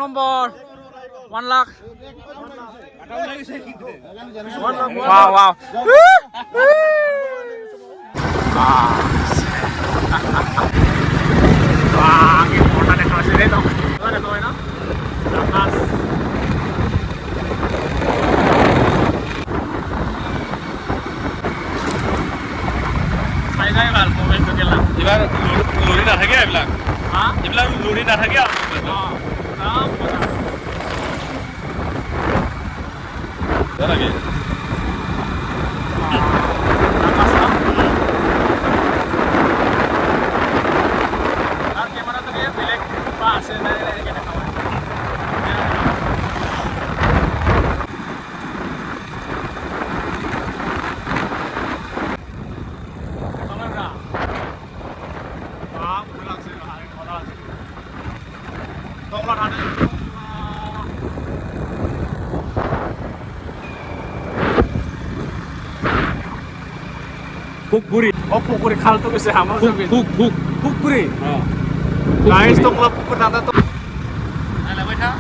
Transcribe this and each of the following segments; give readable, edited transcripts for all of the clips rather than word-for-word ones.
nomor 1 lakh. Wow. Wah, ini kota dekorasi deh dong. Ada tuh enak. Atas. Saya bal mobil itu kelang. এবার lorry না থাকে এইবিলাক Hah? এইবিলাক lorry না থাকে লাগে Gimana tuh dia pilih pas dari kita kawan. 푹구리 Pukuri kal tuh bisa hamil sih. 푹 Pukuri. Guys, tuh klub pukur nanti tuh. Ala baca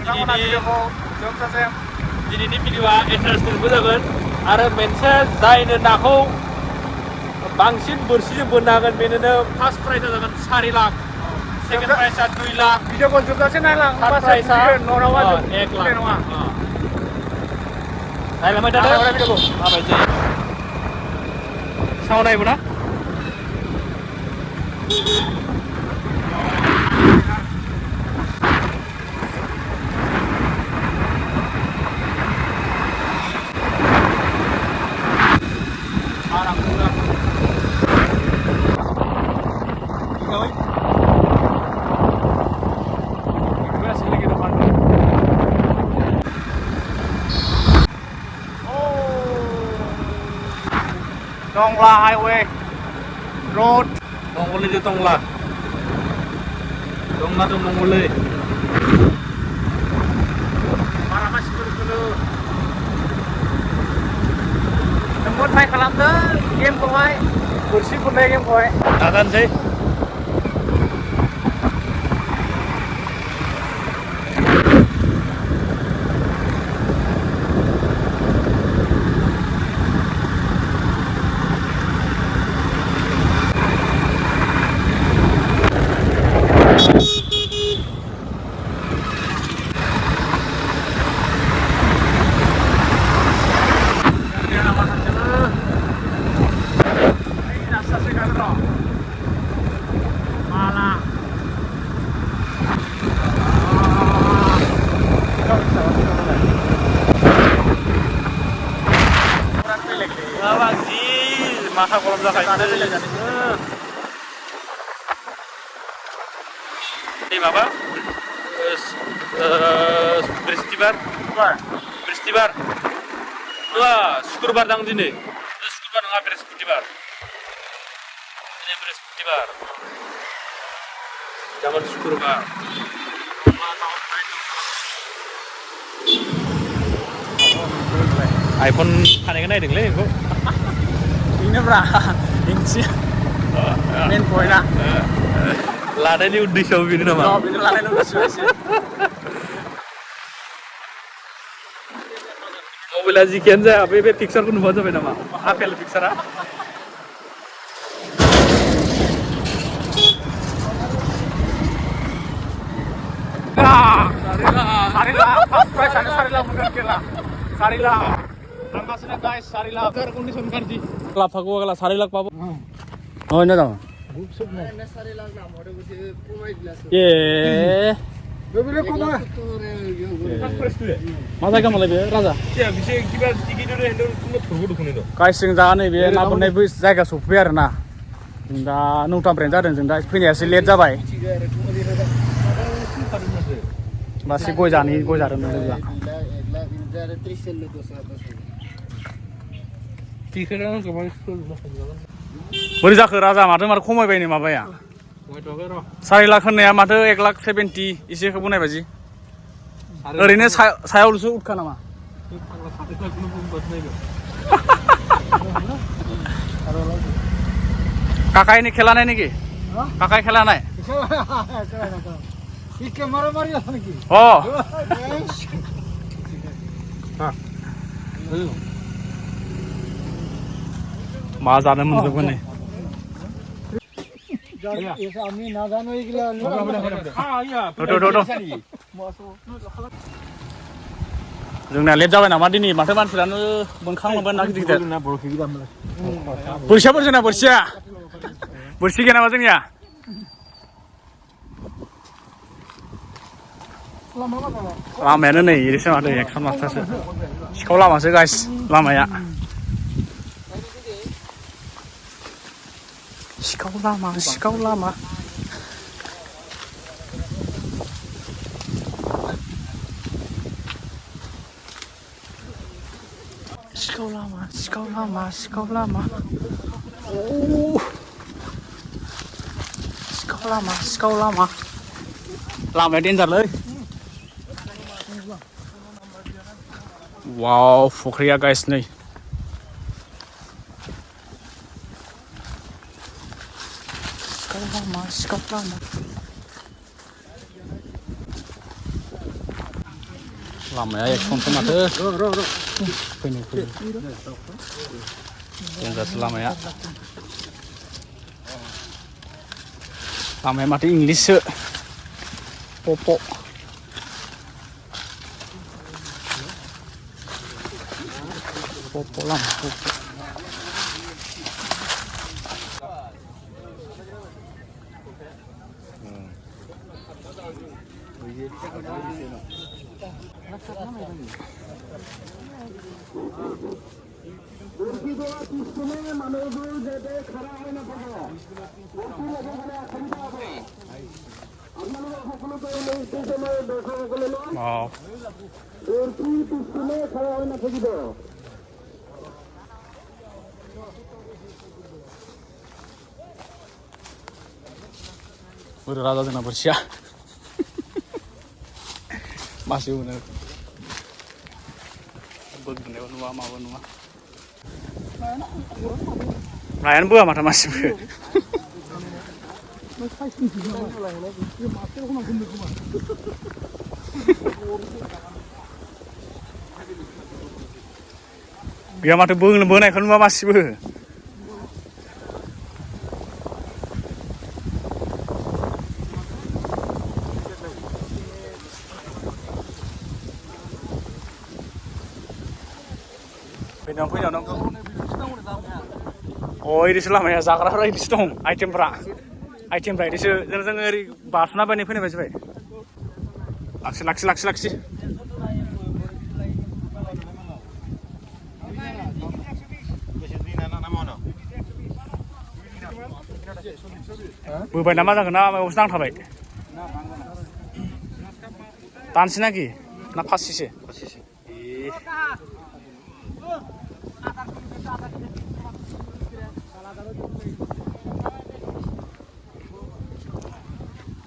Kamu nanti dia mau jawab saya. दिनैनि भिडिअआ इन्टारेस्टिंबो जागोन आरो मोनसे जायनो नाखौ बांसिन बोरसिजों बोननो हागोन बेनोनो फार्स्ट प्राइजआ जागोन 4 लाख सेकेन्ड प्राइजआ 2 lakh Video call juga sih nalang. Third प्राइजआ 1 lakh. नायलांबाय थादो माबायदि जायो साव नायबो ना Dongla Highway Road. Mongolnya itu tonglah tuh Mongolnya Para masih dulu. Tempat saya kalam tuh game kawai. Kursi pun game kawai. akan sih masa kolam zakay ini apa? Beristibar wah, syukurbar dang dini syukurbar nggak beristibar ini beristibar jangan syukurbar iPhone aneh kan deng le kok Ini berapa? Inci. Main poin lah. lada ini udah show ini nama Oh, ini lain udah sih. mobil aja kian saya apa pixar pun buat apa nama Apple pixar ah Sarilah. First prize ada sarilah mungkin kira. Sarilah. Angkasnya guys, sarilah. Agar kondisi karji. লাভ থাকবো গেলা 4 লাখ পাবো Oh, ini dong. এ Masa kamu lebih raja? Guys, sing jangan nih, biar nabung nih bis jaga supir na. Dah nungtam perintah dan dah punya si lihat jabai. Masih gue jalan dulu. बोरै जाखो राजा माथो खमायबाय नो माबाया 4 लाख होननाया माथो 1,70,000 एसेखौ बुंनाय बायदि ओरैनो सायावल'सो उठखा नामा काकाई ने खेला নাই নেকি কাকাই খেলা নাই Oh. मा जानो मोनजोबगोन नै जोंना लेट जाबाय नामा दिनै माथो मानसिफ्रानो मोनखांलांबाय ना गिदिर गिदिर बोरसियाफोर जोंना बोरसिया बोरसि गैया नामा जोंनिया लामायानो नै इरिसो माथो 100 मास्टारसो सिखाव लामासो गाइस लामाया सिखाव लामा सिखाव लामा सिखाव लामा सिखाव लामा सिखाव लामा सिखाव लामा सिखाव लामा लामाया डेन्जारलै वाव फुख्रिया गाइस नै सिखाव लामा सिखाव लामा लामाया एकदमसो माथो फैनो डेन्जारसो लामाया माथो इंलिससो पप' लामा pop' Wow. Udah rada dengan bersih. Masih bener. Bener nuwa mau nuwa. Ryan buah mata masih buah. Biar mata bung naik kan nuwa masih buah. Fैनायाव नों इदिसो लामाया जाग्राफ्रा इदिसो दं आइटेमफ्रा इदिसो जों ओरै बारस'ना बायनाय फैनाय बायदि जाबाय लाखि बोबाय ना मा जागोन ना माबायावसो नांथाबाय दानसै नाखि ना फासिसो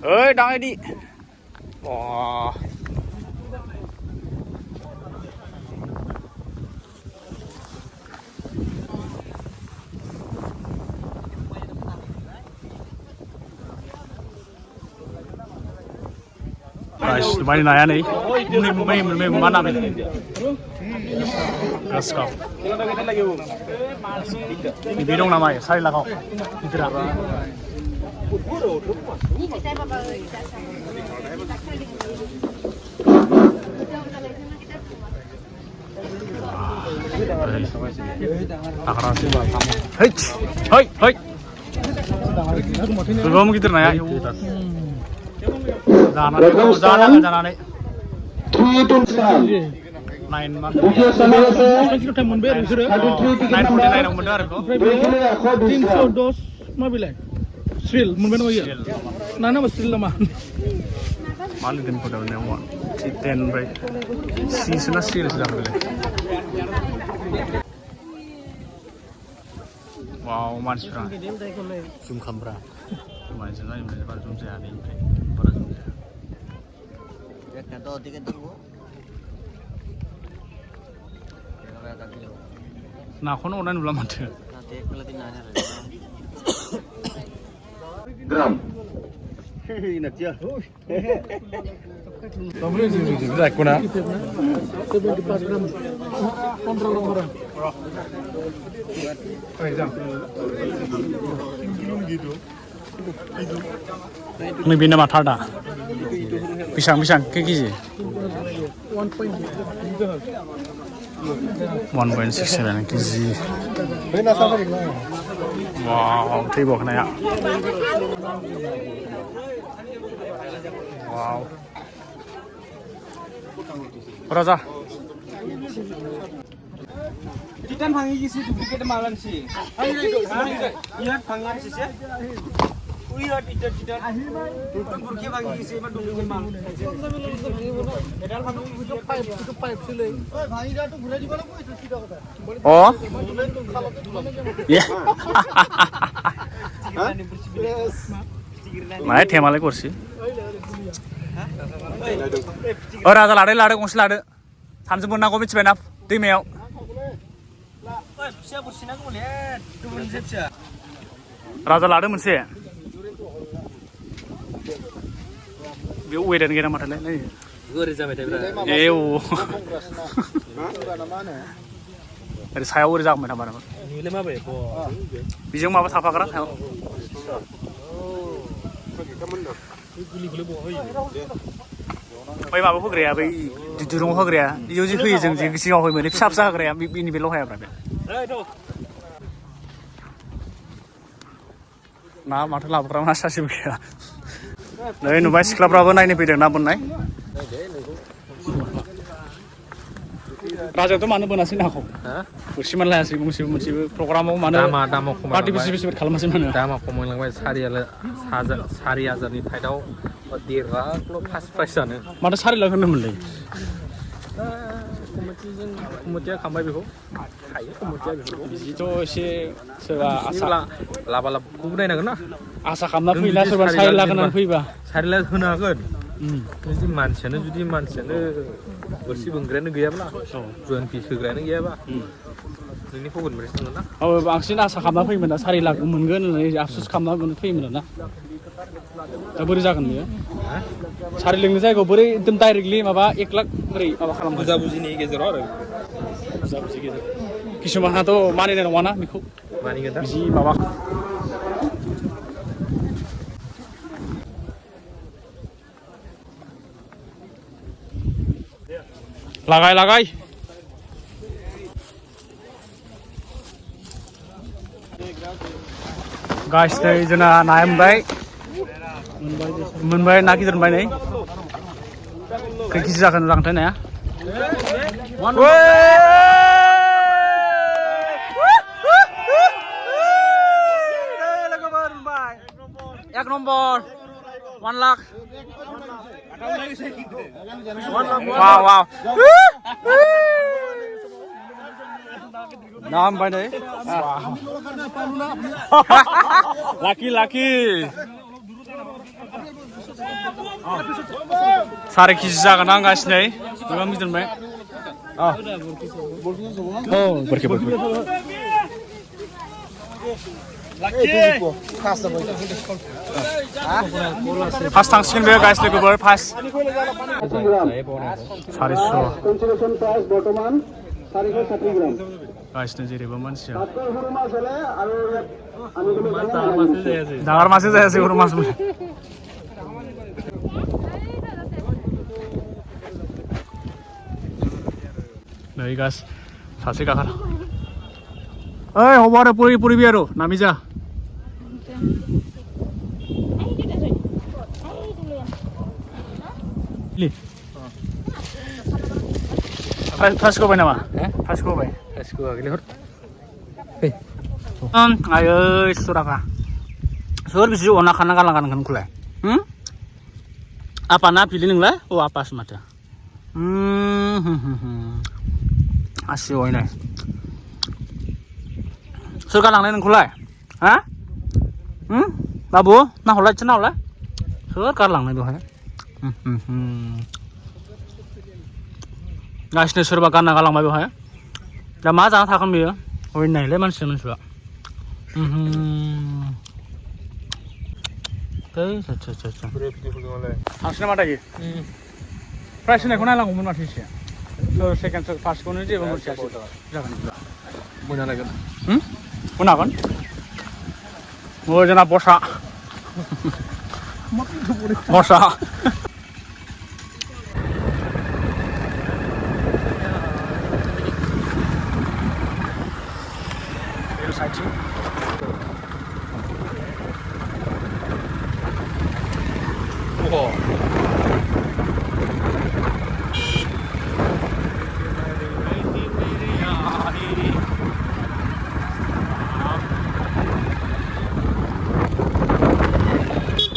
Ơi, đang đi. Wow. Guys, lumayan naya nih. Ini mana nih? Gaskap. Ini bidong namanya, sari lakau. Tidak. Hei. Belum gitu naya. Jangan. Nine months. Dos mobil. Sril, mungkin ya. Nana masih lama. Malu kan pada orang yang ten break. Season Sril sudah boleh. Wow, manis orang. Zoom kamera. Manis orang ini baru zoom saya ini. Baru zoom saya. Ya kan tuh tiket dulu. Nah, kono orang belum ada. Nanti pelatih nanya. Drum. Enak chưa? Jakuna. 75 gram. Kontrol orang. May binamata dah. Pisang ke kiji? 1.67 kg. Wow, tibok na ya. Wow. Raja. Kita panggil gisi duplicate malan sih. Iya panggil sih ya. Iya tidak. Bukan burki panggil gisi mah dulu mal. Itu pipe sile. Oh. Ya. Mana themale kursi. Oh raja lade kongsi lade. Sampai pun nak kopi cepet timnya. Siapa bersihnya aku melihat. Dua saja. Raja lade mesti. Biar uwe dan kita mata lain. Gue udah sampai tadi. Dari saya udah sampai mana. Ini lama ya, po. Bijang apa thapa kara? Bai माबा होग्राया बै दुरुं होग्राया इयाव जि होयो जों जि सिगाङाव होयोमोन फिसा फिसा होग्राया बिनि बे लहाया ब्रा बे ना माथो लाबोग्रा मा सासेबो गैया नै नुबाय सिख्लाफ्राबो नायनो फैदों ना बोननाय राजायाथ' मानो बोनासै नाखौ बोरसिमान लायासै मोनसेबो प्रग्रामाव मानो पार्टिसिपेट खालामासै मानो दामा खमायलांबाय 4,000 नि थाइदाव देरलाखौल' फार्स्ट प्राइज जानो माथो 4 लाख होनदोंमोनलै कमिटिया खांबाय बेखौ हायो कमिटिया बेखौ बिदिथ' एसे सोरबा आसा लाबा लाबखौबो नायनांगोन ना आसा खालामना फैला सोरबा 4 लाख होनानै फैबा 4 लाख होनो हागोन जुदि मानसियानो बोरसि बोनग्रायानो गैयाब्ला जयेन फिस होग्रायानो गैयाबा नोंनि पकेटनिफ्रायसो थांगोन ना औ बांसिन आसा खालामना फैयोमोन ना 4 लाख मोनगोन होननानै आफसुस खालामना फैयोमोन ना दा बोरै जागोन बेयो 4 लाखनि जायगायाव बोरै एकदम डाइरेक्टलि माबा 1 लाख बोरै माबा खालामगोन बुजा-बुजिनि गेजेराव आरो बुजा-बुजि गेजेराव किसुमानाथ' मानिनाय नङाना बेखौ मानिगोन दा बिदि माबा लागाय गाइस नै जोंना नाया मोनबाय ना गिदिर मोनबाय नै खै केजि जागोन जागोनथाय नाया एक नम्बर 1 लाख wow नाम भाई नहीं लाकी 4 केजि जागोन आं गासिनो गोबां गिदिर मोनबाय बरके फार्स्ट थांसिगोन बे गाइस लोगोफोर फार्स्ट 460 गाइसनो जेरैबो मानसिया डाঙर मासे जायासै बर' मास नै गाइस सासे गाखार ओइ হ'ব आरो পৰিবি আৰু নামি যা फास होबाय नामा फास होबाय फासखौ आगोलि हर आयै सुराखा सोर बिसि अना खाना गालांगोन नोंखौलाय apa na pilih nenglah oh apa semata asyik oh ini soal kalang nengkulai ha babu nah oleh cenau lah soal kalang neng doa guys nih serba karena kalang babu ha dah mah jangan takkan biar oh ini le manusia बोरै बिदिफोर दङलाय थांसै नामा दायो price होनायखौ नायलांगौमोन माथो एसे second फार्स्टखौनो जेबो मिथियासै जागोन मोना लागोन होनो हागोन जोंना बसा बसा साइडथिं